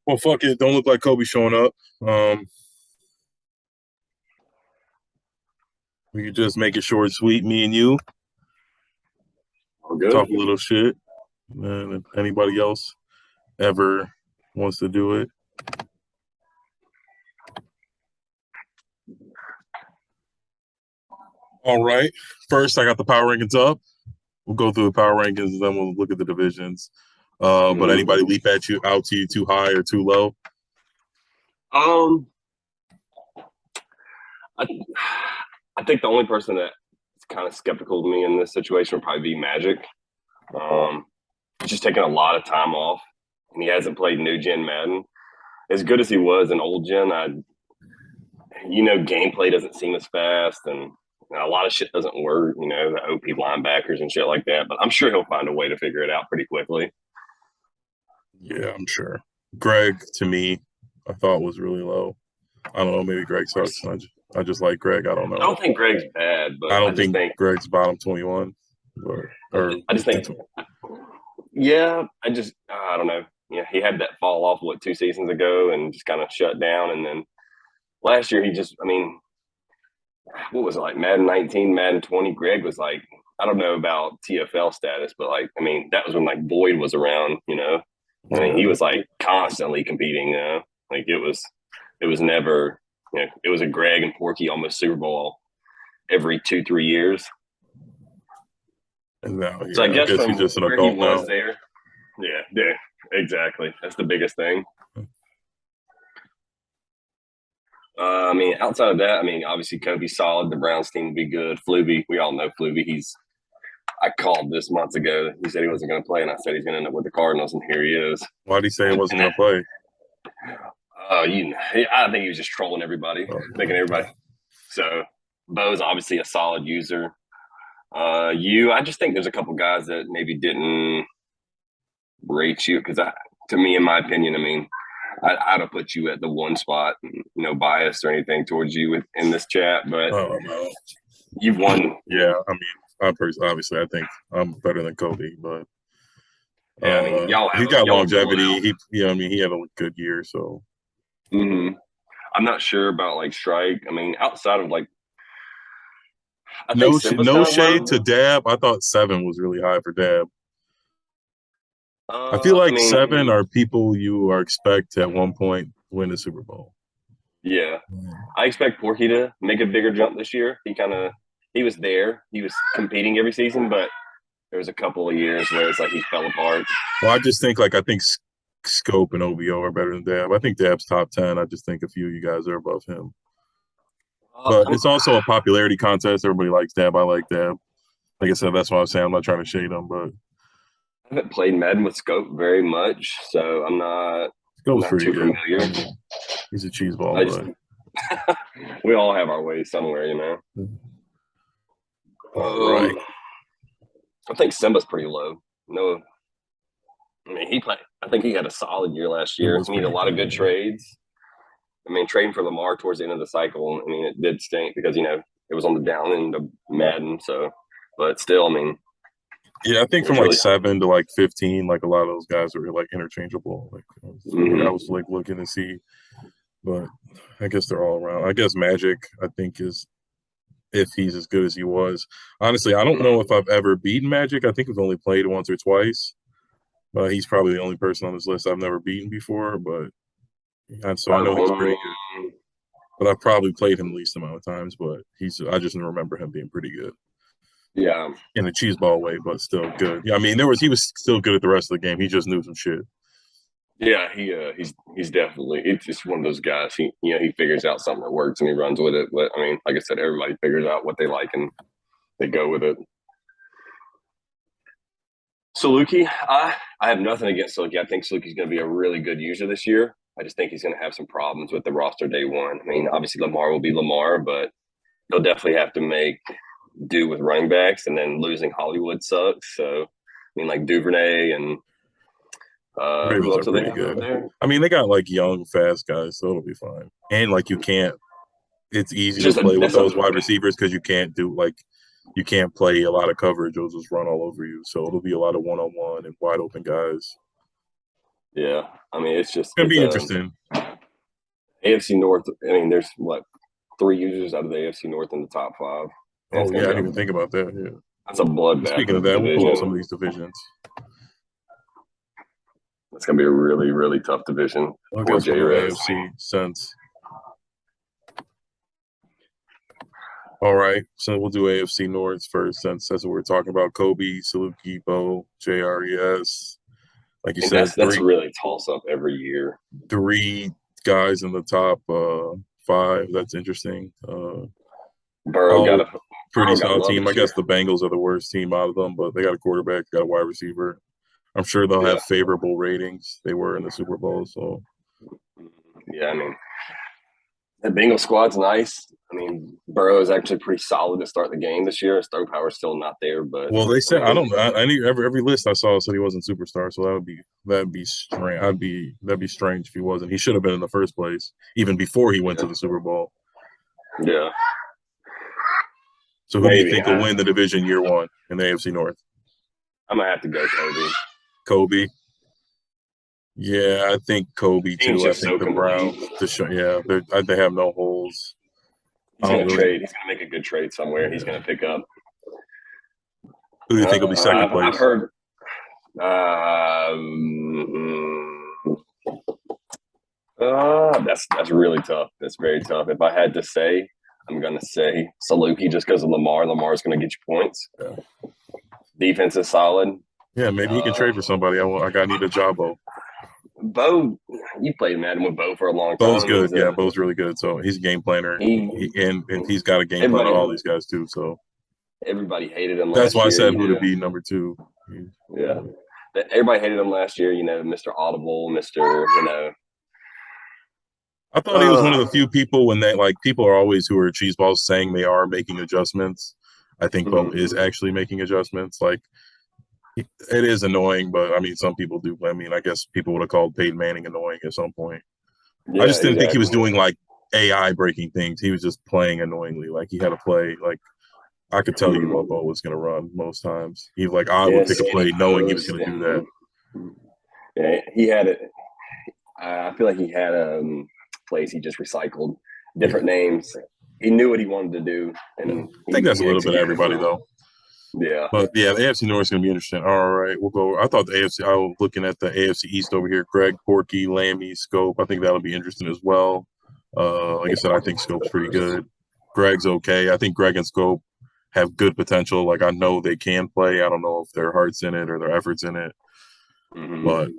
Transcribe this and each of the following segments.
Well, fuck it. Don't look like Kobe showing up. Um, we could just make it short and sweet. Me and you All good. talk a little shit. And if anybody else ever wants to do it, all right. First, I got the power rankings up. We'll go through the power rankings and then we'll look at the divisions. But Mhm. anybody leap at you out to you too high or too low? Um, I, I think the only person that's kind of skeptical of me in this situation would probably be Magic. He's just taking a lot of time off, and he hasn't played new gen Madden as good as he was in old gen. Gameplay doesn't seem as fast, and a lot of shit doesn't work. The OP linebackers and shit like that. But I'm sure he'll find a way to figure it out pretty quickly. Yeah, I'm sure. Greg, to me, I thought was really low. I don't know. Maybe Greg sucks. I just like Greg. I don't I know. don't think Greg's bad, I but I don't just think think Greg's bottom 21 or I just think yeah, I don't know. Yeah, he had that fall off 2 seasons ago and just kind of shut down. And then last year, I mean, what was it like Madden 19, Madden 20? Greg was like, I don't know about TFL status, but like, I mean, that was when like Boyd was around. I mean, he yeah. was like constantly competing. Like it was never, it was a Greg and Porky almost Super Bowl every 2, 3 years. And now, So I yeah, I guess guess he's from just an where he adult was now. there, yeah, exactly. That's the biggest thing. I mean, outside of that, I mean, obviously Kobe's solid. The Browns team will be good. Fluby, we all know Fluby. I called this months ago. He said he wasn't going to play, and I said he's going to end up with the Cardinals, and here he is. Why'd he say he wasn't And going to play? I think he was just trolling everybody, Oh, making everybody. So Bo's obviously a solid user. I just think there's a couple guys that maybe didn't rate you because to me, in my opinion, I mean, I'd have put you at the one spot. No bias or anything towards you in this chat, but oh no. you've won. Yeah, I mean, obviously, I think I'm better than Kobe, but Yeah, I mean, he's got y'all have blown longevity. out. I mean, he had a good year, so I'm not sure about like strike. I mean, outside of like, I think no, Simba's no kind of shade to low. Dab. I thought 7 was really high for Dab. I feel I like mean, 7 are people you are expect at one point win the Super Bowl. yeah, I expect Porky to make a bigger jump this year. He was there. He was competing every season, but there was a couple of years where it's like he fell apart. Well, I just think I think Scope and OVO are better than Dab. I think Dab's top 10. I just think a few of you guys are above him. But I'm, it's also a popularity contest. Everybody likes Dab. I like Dab. Like I said, that's why I'm saying I'm not trying to shade him, but I haven't played Madden with Scope very much, so I'm Scope's not pretty too good. familiar. I mean, he's a cheese ball, I just but we all have our ways somewhere. all right. Um, I think Simba's pretty low. No, I mean he played. I think he had a solid year last It year. was He made a pretty lot of good good. trades. I mean, trading for Lamar towards the end of the cycle, I mean, it did stink because it was on the down end of Madden. So, but still, I mean, Yeah, I think it from was really. 7 to 15, a lot of those guys were interchangeable. I Mm-hmm. was looking to see, but I guess they're all around. I guess Magic, I think, is if he's as good as he was. Honestly, I don't know if I've ever beaten Magic. I think we've only played once or twice. He's probably the only person on this list I've never beaten before. So I know he's pretty good. But I've probably played him the least amount of times. But I just remember him being pretty good Yeah, in a cheeseball way, but still good. Yeah, I mean, he was still good at the rest of the game. He just knew some shit. yeah, he's definitely it's just one of those guys. He figures out something that works and he runs with it. But I mean, like I said, everybody figures out what they like and they go with it. Saluki, I have nothing against Saluki. I think Saluki's going to be a really good user this year. I just think he's going to have some problems with the roster day one. I mean, obviously Lamar will be Lamar, but he'll definitely have to make do with running backs, and then losing Hollywood sucks. So, I mean, like Duvernay and who Ravens are else do they pretty have out good. there? I mean, they got young, fast guys, so it'll be fine. And you can't. It's easy It's to just play with that's a those wide receivers because you can't do you can't play a lot of coverage. They'll just run all over you. So it'll be a lot of one-on-one and wide open guys. Yeah, I mean, Gonna it's be a interesting. AFC North. I mean, there's what, three users out of the AFC North in the top five, and it's Oh gonna yeah, I be didn't even think about that. Yeah. that's a bloodbath Speaking of of a that, we'll pull up some of division. these divisions. It's gonna be a really really tough division. I Poor guess we'll J do Rez. I AFC since. All right, so we'll do AFC North first since that's what we're talking about. Kobe, Saluki, Bo, JRES. Like you mean, said, that's really toss up every year. three guys in the top five. That's interesting. Burrow got All a pretty Burrow got solid love team. I this year. guess the Bengals are the worst team out of them, but they got a quarterback, got a wide receiver. I'm sure they'll Yeah, have favorable ratings. They were in the Super Bowl, so yeah. I mean, the Bengal squad's nice. I mean, Burrow is actually pretty solid to start the game this year. His throw power's still not there, but well, they I said I mean, don't know. I need every list I saw said he wasn't superstar, so that'd be strange. That'd be strange if he wasn't. He should have been in the first place, even before he went to yeah, the Super Bowl. yeah, So who do you maybe. think will win the division year one in the AFC North? I might have to go Kobe. Kobe. Yeah, I think Kobe Team's too. I just think so the complete. Browns. Yeah, they have no holes. He's I don't gonna really. trade. He's gonna make a good trade somewhere. He's Yeah. gonna pick up. Who do you think will be second I've place? heard. That's really tough. That's very tough. If I had to say, I'm gonna say Saluki just because of Lamar. Lamar's gonna get you points. Yeah. Defense is solid. Yeah, maybe he can Uh, trade for somebody. I need a Jabo. Bo, you played Madden with Bo for a long Bo's time. good. Yeah, Bo's really good. So he's a game planner. He And he's got a game plan on everybody all these guys too. So everybody hated him that's last why I year. said who to be number two. Yeah. Everybody hated him last year. Mr. Audible, Mr. I thought he was one of the Uh, few people when they like people are always who are cheese balls saying they are making adjustments. I think Bo mhm. is actually making adjustments. Like it is annoying, but I mean, some people do. I mean, I guess people would have called Peyton Manning annoying at some point. I Yeah, just didn't think he was exactly. doing like AI breaking things. He was just playing annoyingly. Like he had a play. Like I could tell you what Mhm. Bo was going to run most times. He like I Yeah, would pick a skinny play knowing he was post, going to do that. and yeah, he had it. I feel like he had plays he just recycled, Yeah, different names. He knew what he wanted to do, yeah. and I think that's a he little bit of executed everybody well. though. Yeah, But yeah, the AFC North is going to be interesting. All right, we'll go. I thought the AFC. I was looking at the AFC East over here. Greg, Porky, Lammy, Scope. I think that'll be interesting as well. I Like I think said, I Porky think will go Scope's pretty first. good. Greg's okay. I think Greg and Scope have good potential. Like I know they can play. I don't know if their heart's in it or their efforts in it, Hmm. but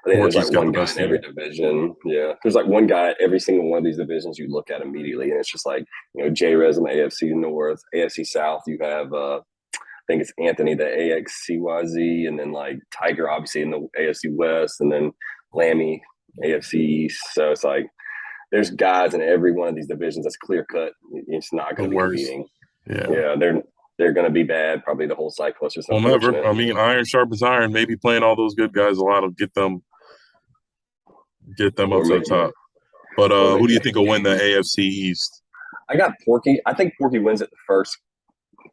I think there's like Porky's got the one guy best in every team. division. Yeah, there's like one guy every single one of these divisions you look at immediately, and it's just like J Rez in the AFC North, AFC South. You have I think it's Anthony the AXCYZ, and then like Tiger obviously in the AFC West, and then Lammy AFC East. So it's like there's guys in every one of these divisions that's clear cut. It's not The going to be worst. competing. Yeah. Yeah, they're going to be bad probably the whole cycle. It's just Well, never. unfortunate. I mean, iron sharpens iron. Maybe playing all those good guys a lot will get them up Or to the make top. But or who make do you the think will win the game. AFC East? I got Porky. I think Porky wins it the first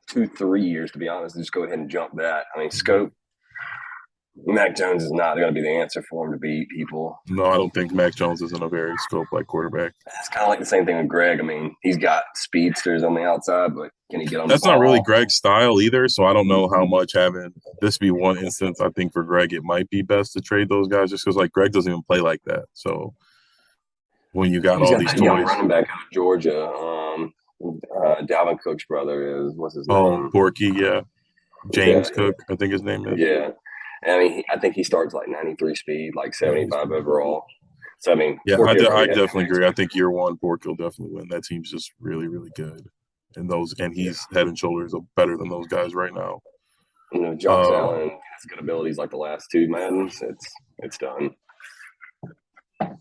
2 3 years. To be honest, just go ahead and jump that. I mean, Scope Mac Jones is not going to be the answer for him to beat people. No, I don't think Mac Jones isn't a very scope like quarterback. It's kind of like the same thing with Greg. I mean, he's got speedsters on the outside, but can he get on the That's not really ball? Greg's style either. So I don't know how much having this be one instance. I think for Greg, it might be best to trade those guys just because like Greg doesn't even play like that. So when you got He's all got these that young toys, running back out of Georgia. Dalvin Cook's brother is what's his oh, name? Porky, yeah, Yeah, James Cook, I think his name is. yeah. I mean, I think he starts like 93 speed, like Yeah, he's 75 pretty good. overall. So I mean, Yeah, Porky will I probably have definitely good agree. I expectations. think year one, Porky will definitely win. That team's just really, really good. And Yeah, he's head and shoulders better than those guys right now. Josh Uh, Allen has good abilities like the last two Maddens. It's done.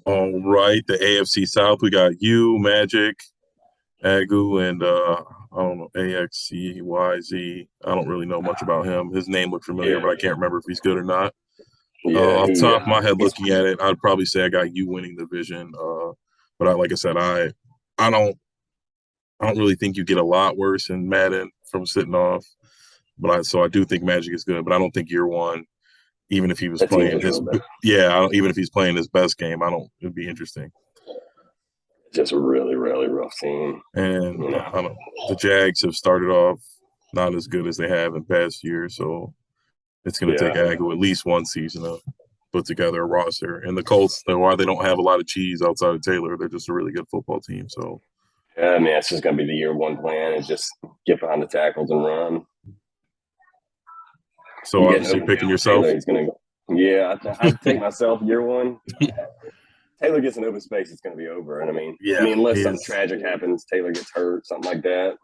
all right, the AFC South, we got you, Magic, Agu, and I don't know, AXCYZ. I don't really know much about him. His name looked familiar, Yeah, but I can't remember if he's good or not. yeah. Off the He top of my head, he's looking at it, I'd probably say I got you winning the division. But like I said, I don't I don't really think you get a lot worse in Madden from sitting off. So I do think Magic is good, but I don't think year one. even if he was That team's playing just his real bad. even if he's playing his best game. I don't. It'd be interesting. It's just a really, really rough team. And You know. I don't. The Jags have started off not as good as they have in past years, so it's going to take Yeah. Agu at least one season to put together a roster. And the Colts, why they don't have a lot of cheese outside of Taylor, they're just a really good football team. So Yeah, I mean, it's just going to be the year one plan is just get behind the tackles and run. so You get an obviously open picking field with yourself. Taylor, he's going to go. Yeah, I'd take myself year one. Taylor gets an open space, it's going to be over. And Yeah, unless he something is. tragic happens, Taylor gets hurt, something like that.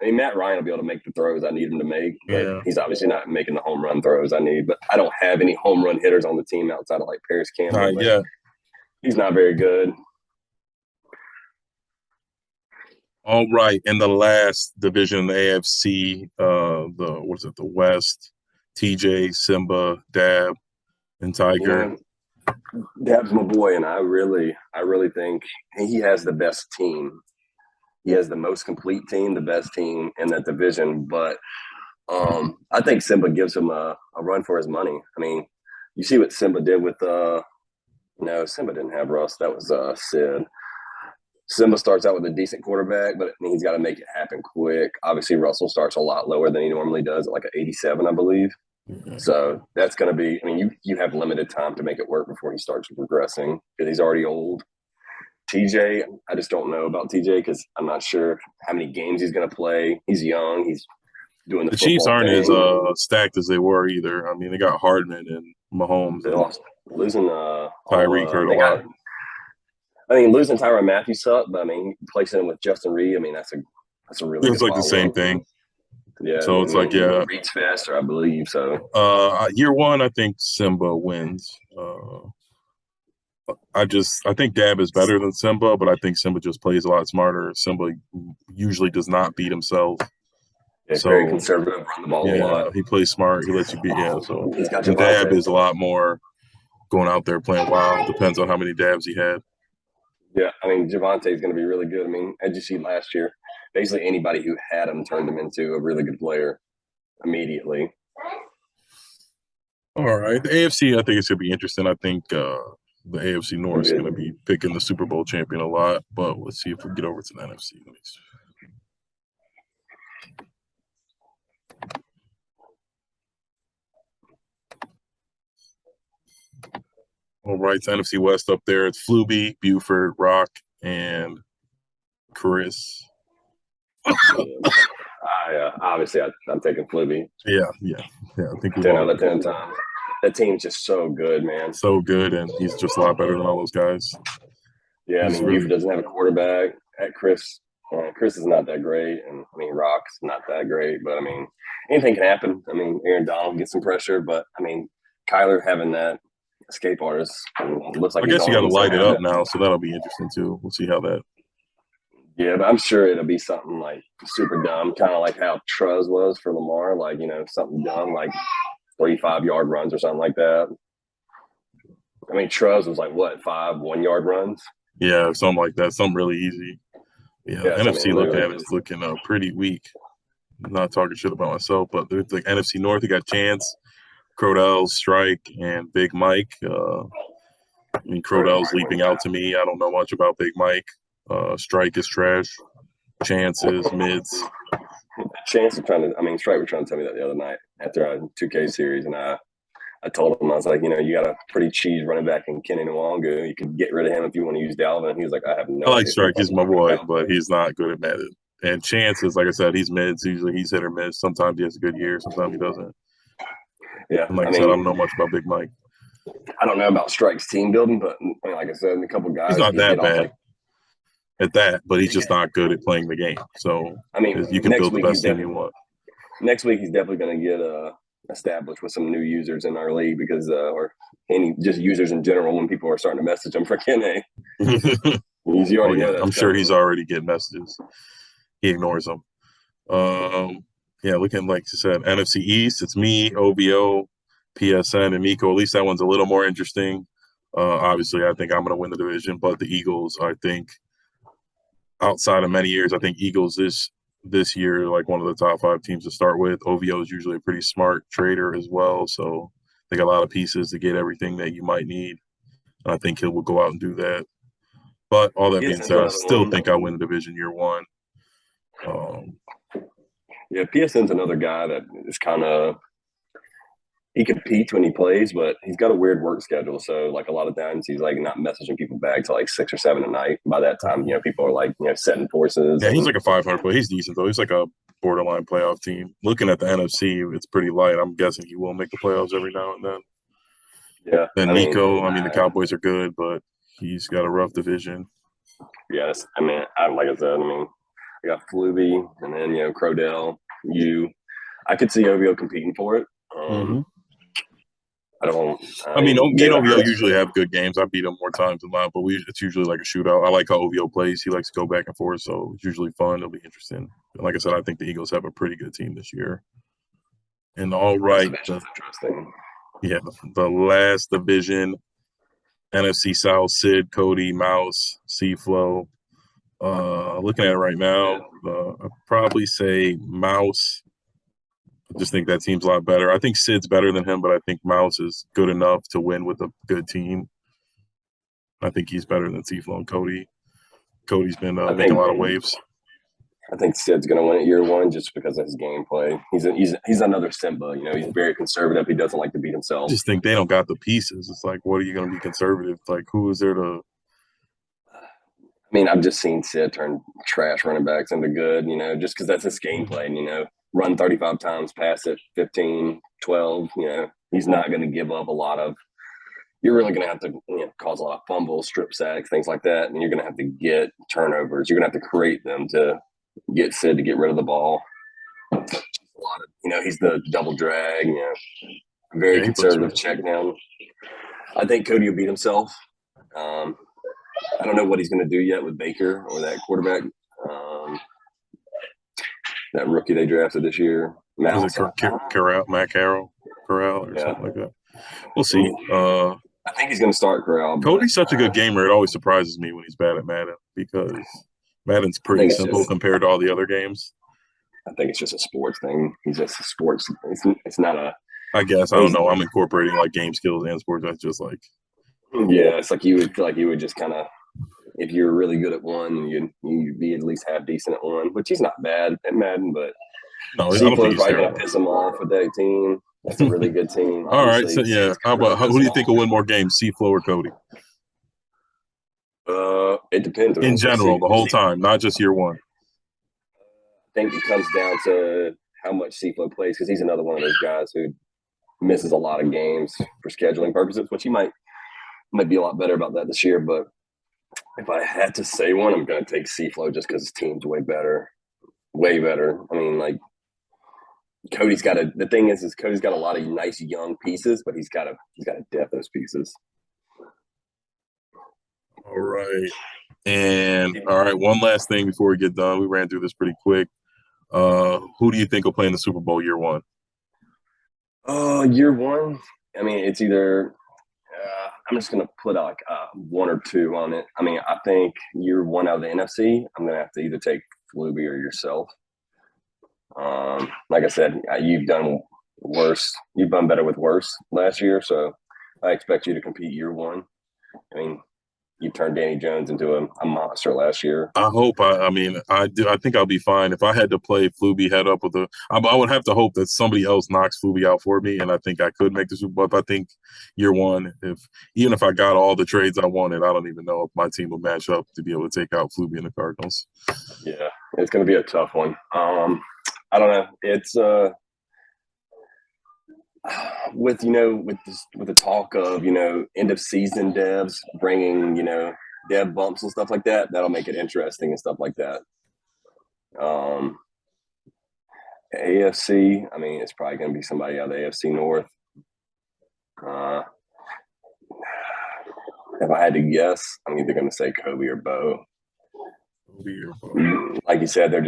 Matt Ryan will be able to make the throws I need him to make, but Yeah. he's obviously not making the home run throws I need. But I don't have any home run hitters on the team outside of like Paris Campbell. Not But yet. he's not very good. All right. In the last division, the AFC, the West, TJ, Simba, Dab, and You Tiger. know, Dab's my boy, and I really think he has the best team. He has the most complete team, the best team in that division. But I think Simba gives him a run for his money. You see what Simba did with no, Simba didn't have Russ. That was Sid. Simba starts out with a decent quarterback, but he's got to make it happen quick. Obviously, Russell starts a lot lower than he normally does, at like an 87, I believe. So that's going to be. You have limited time to make it work before he starts progressing because he's already old. TJ, I just don't know about TJ because I'm not sure how many games he's going to play. He's young. He's doing the The Chiefs football aren't as thing. stacked as they were either. They got Hardman and Mahomes They and lost losing Tyreek hurt a they got. lot. Losing Tyrann Matthew sucked, but placing him with Justin Reed, that's a really It's good like the same follow up. thing. Yeah, So it's like, yeah. Reed's faster, I believe. So Year one, I think Simba wins. I think Dab is better than Simba, but I think Simba just plays a lot smarter. Simba usually does not beat himself. yeah, very So conservative, run the ball a yeah, lot. he plays smart. He lets you beat. Yeah. So He's got and Dab Javante. is a lot more going out there playing wild. Depends on how many dabs he had. Yeah, Javante is going to be really good. As you see last year, basically anybody who had him turned him into a really good player immediately. All right, the AFC. I think it's gonna be interesting. I think the AFC North is going to be picking the Super Bowl champion a lot, but let's see if we get over to the NFC. All right, it's NFC West up there. It's Fluby, Buford, Rock, and Chris. Obviously, I'm taking Fluby. Yeah. I think we've 10 all out of 10 times. That team's just so good, man. so good, and he's just a lot better than all those guys. Yeah, He's Buford doesn't have a quarterback. At Chris, Chris is not that great, and Rock's not that great. But anything can happen. Aaron Donald gets some pressure, but Kyler having that escape artist looks like I he's guess you on got to him. So light it up now, so that'll be interesting too. We'll see how that. yeah, but I'm sure it'll be something like super dumb, kind of like how Truz was for Lamar, like something dumb like 35-yard runs or something like that. Truz was like what 5 1-yard runs. Yeah, something like that. Something really easy. Yeah, Yes, NFC looking at it, literally. it's looking pretty weak. I'm not talking shit about myself, but the NFC North, you got Chance, Crodell, Strike, and Big Mike. Crodell's leaping out to me. I don't know much about Big Mike. Strike is trash. Chance is mids. Chance was trying to. Strike was trying to tell me that the other night after our 2K series, and I told him I was like, you got a pretty cheese running back in Kenny Nwangu. You could get rid of him if you want to use Dalvin. And he was like, I have I no like idea who the Strike. fuck He's you're my talking boy, about. but he's not good at Madden. And Chance is, like I said, he's mids. Usually he's hit or miss. Sometimes he has a good year. Sometimes he doesn't. Yeah, And like I said, I don't know much about Big Mike. I don't know about Strike's team building, but like I said, a couple guys He's not that get off bad like at that, but he's just not good at playing the game. So you can build the best team you want. Next week he's definitely going to get established with some new users in our league because or any just users in general when people are starting to message him for Kenny. You already know that. I'm sure he's already getting messages. He ignores them. Looking like you said, NFC East, it's me, OVO, PSN, and Miko. At least that one's a little more interesting. Obviously, I think I'm going to win the division, but the Eagles, I think, outside of many years, I think Eagles this year like one of the top 5 teams to start with. OVO is usually a pretty smart trader as well, so I take a lot of pieces to get everything that you might need. And I think he will go out and do that. But all that being PSN's said, I another still one. think I win the division year one. Um, Yeah, PSN's another guy that is kind of he competes when he plays, but he's got a weird work schedule. So like a lot of times he's like not messaging people back till like 6 or 7 at night. By that time, people are like setting forces yeah, he's and like a 500 player. He's decent though. He's like a borderline playoff team. Looking at the NFC, it's pretty light. I'm guessing he will make the playoffs every now and then. yeah. And I mean, Nico, I mean the Cowboys are good, but he's got a rough division. yes. I mean, like I said, I mean, I got Fluby and then Crodell. I could see OVO competing for it. Mm-hmm. I don't. I mean, me and yeah, OVO usually have good games. I beat them more times than not, but it's usually like a shootout. I like how OVO plays. He likes to go back and forth, so it's usually fun. It'll be interesting. And like I said, I think the Eagles have a pretty good team this year. And all this right, division's interesting. yeah, the last division, NFC South, Sid, Cody, Mouse, C-Flow. Looking at it right now, I'd probably say Mouse. I just think that team's a lot better. I think Sid's better than him, but I think Mouse is good enough to win with a good team. I think he's better than C-Flow and Cody. Cody's been I making think a lot of waves. I think Sid's going to win it year one just because of his gameplay. He's another Simba. He's very conservative. He doesn't like to beat I himself. just think they don't got the pieces. It's like, what are you going to be conservative? Like, who is there to? I mean, I've just seen Sid turn trash running backs into good. Just because that's his gameplay. And, run 35 times, pass it 15, 12. He's not going to give up a lot of. You're really going to have to cause a lot of fumbles, strip sacks, things like that, and you're going to have to get turnovers. You're going to have to create them to get Sid to get rid of the ball. A lot of, he's the double drag. Very conservative check down. I think Cody will beat himself. I don't know what he's going to do yet with Baker or that quarterback, that rookie they drafted this year. Was it Corral, Matt Carroll, Corral, or something like that? We'll see. I think he's going to start Corral. Cody's such a good gamer. It always surprises me when he's bad at Madden because Madden's pretty simple compared to all the other games. I think it's just a sports thing. He's just a sports. It's not a. I guess I don't know. I'm incorporating like game skills and sports. That's just like. Yeah, it's like you would feel like you would just kind of, if you're really good at one, you'd be at least half decent at one. Which he's not bad at Madden, but no, I don't think he's probably terrible. Gonna piss him off with that team. That's a really good team. All right, so yeah. How about who do you think will win more games, C-Flow or Cody? It depends. In general, the whole time, not just year one. I think it comes down to how much C-Flow plays because he's another one of those guys who misses a lot of games for scheduling purposes, which he might be a lot better about that this year. But if I had to say one, I'm going to take C-Flow just because his team's way better. Way better. I mean, like, Cody's got the thing is Cody's got a lot of nice young pieces, but he's got to depth those pieces. All right. And all right, one last thing before we get done. We ran through this pretty quick. Who do you think will play in the Super Bowl year one? Year one, I mean, it's either I'm just gonna put like one or two on it. I mean, I think year one out of the NFC, I'm gonna have to either take Fluby or yourself. Like I said, you've done worse. You've done better with worse last year, so I expect you to compete year one. I mean, you turned Danny Jones into a monster last year. I hope. I mean, I do. I think I'll be fine if I had to play Fluby head up with I would have to hope that somebody else knocks Fluby out for me, and I think I could make the Super Bowl. But I think year one, even if I got all the trades I wanted, I don't even know if my team will match up to be able to take out Fluby and the Cardinals. Yeah, it's going to be a tough one. I don't know. It's with the talk of end of season devs bringing dev bumps and stuff like that. That'll make it interesting and stuff like that. AFC. I mean, it's probably going to be somebody out of the AFC North. If I had to guess, I'm either going to say Kobe or Bo. Like you said, they're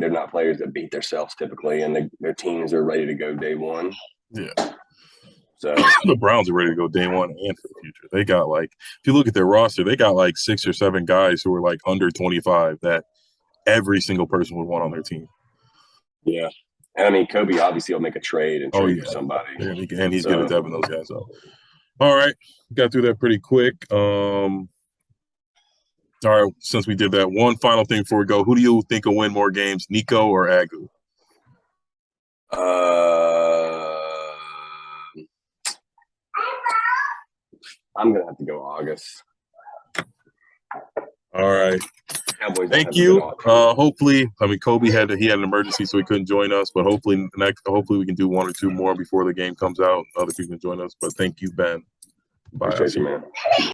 not players that beat themselves typically, and their teams are ready to go day one. Yeah. So the Browns are ready to go day one and for the future. They got if you look at their roster, they got 6 or 7 guys who are under 25 that every single person would want on their team. Yeah. And I mean, Kobe obviously will make a trade and Oh trade for yeah, somebody. and he's good at So depping those guys up. All right, got through that pretty quick. All right, since we did that, one final thing before we go: who do you think will win more games, Nico or Agu? I'm gonna have to go August. All right. Cowboys don't Thank have a good you. offense. Hopefully, I mean Kobe had an emergency, so he couldn't join us. But hopefully we can do one or two more before the game comes out. Other people can join us. But thank you, Ben. Bye. I'll Appreciate see you, you. man.